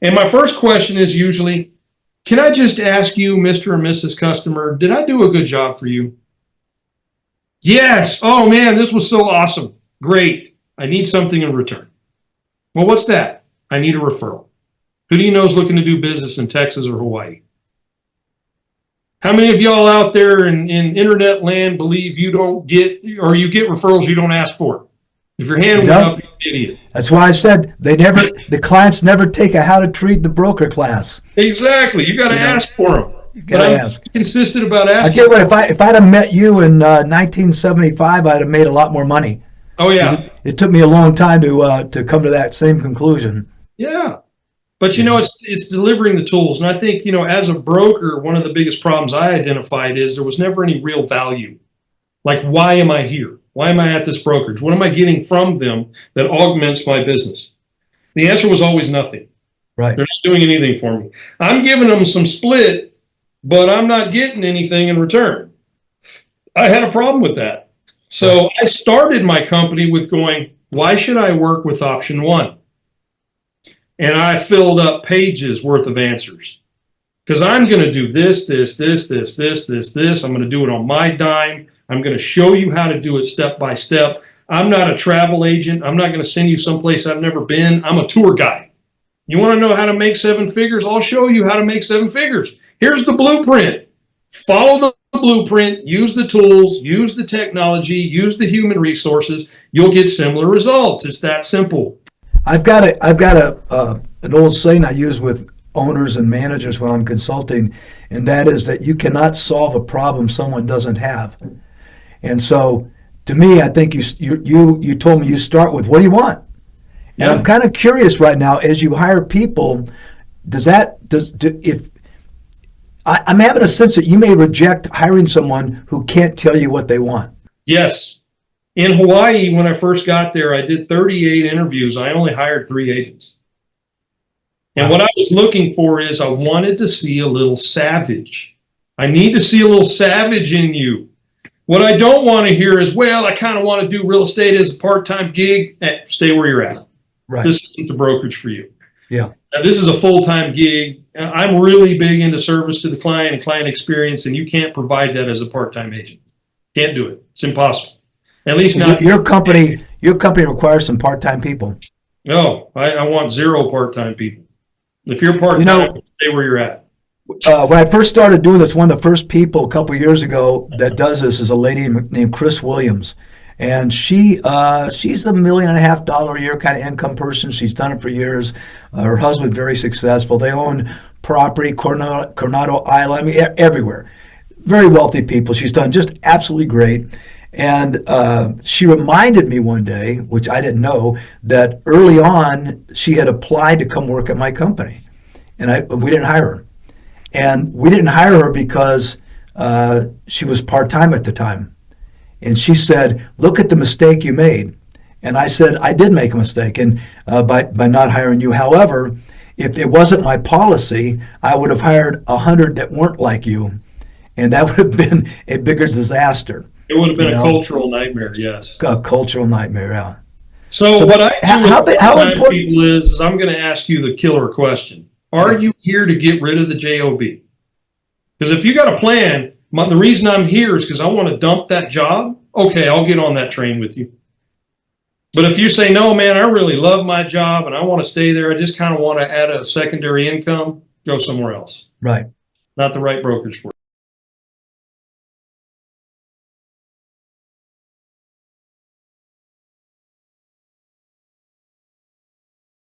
And my first question is usually, can I just ask you, Mr. and Mrs. Customer, did I do a good job for you? Yes. Oh man, this was so awesome. Great. I need something in return. Well, what's that? I need a referral. Who do you know is looking to do business in Texas or Hawaii? How many of y'all out there in internet land believe you don't get, or you get referrals you don't ask for? If your hand went up, you're an idiot. That's why I said the clients never take a how to treat the broker class. Exactly. You got to ask for them. You got to ask. Consistent about asking. I tell you what, if I'd have met you in 1975, I'd have made a lot more money. Oh yeah. It took me a long time to come to that same conclusion. Yeah. But it's delivering the tools. And I think, as a broker, one of the biggest problems I identified is there was never any real value. Like, why am I here? Why am I at this brokerage? What am I getting from them that augments my business? The answer was always nothing. Right. They're not doing anything for me. I'm giving them some split, but I'm not getting anything in return. I had a problem with that. So I started my company with going, why should I work with option one? And I filled up pages worth of answers because I'm going to do this. I'm going to do it on my dime. I'm going to show you how to do it step by step. I'm not a travel agent. I'm not going to send you someplace I've never been. I'm a tour guide. You want to know how to make 7 figures? I'll show you how to make 7 figures. Here's the blueprint. Follow the blueprint, use the tools, use the technology, use the human resources. You'll get similar results. It's that simple. I've got an old saying I use with owners and managers when I'm consulting, and that is that you cannot solve a problem someone doesn't have. And so, to me, I think you told me you start with, what do you want? And I'm kind of curious right now, as you hire people, I'm having a sense that you may reject hiring someone who can't tell you what they want. Yes. In Hawaii, when I first got there, I did 38 interviews. I only hired 3 agents. And what I was looking for is I wanted to see a little savage. I need to see a little savage in you. What I don't want to hear is, well, I kind of want to do real estate as a part-time gig. Stay where you're at. Right. This isn't the brokerage for you. Yeah. Now, this is a full-time gig. I'm really big into service to the client and client experience, and you can't provide that as a part-time agent. Can't do it. It's impossible. At least not. Your company requires some part-time people. No, I want 0 part-time people. If you're part-time, stay where you're at. When I first started doing this, one of the first people a couple of years ago that does this is a lady named Keller Williams. And she's a $1.5 million a year kind of income person. She's done it for years. Her husband, very successful. They own property, Coronado Island, everywhere. Very wealthy people. She's done just absolutely great. And she reminded me one day, which I didn't know, that early on she had applied to come work at my company. And we didn't hire her. And we didn't hire her because she was part-time at the time. And she said, look at the mistake you made. And I said, I did make a mistake by not hiring you. However, if it wasn't my policy, I would have hired 100 that weren't like you. And that would have been a bigger disaster. It would have been a cultural nightmare, yes. A cultural nightmare, yeah. So what I do how with important people is I'm going to ask you the killer question. Are you here to get rid of the JOB? Because if you got a plan, the reason I'm here is because I want to dump that job. Okay, I'll get on that train with you. But if you say, no, man, I really love my job and I want to stay there, I just kind of want to add a secondary income, go somewhere else. Right. Not the right brokerage for you.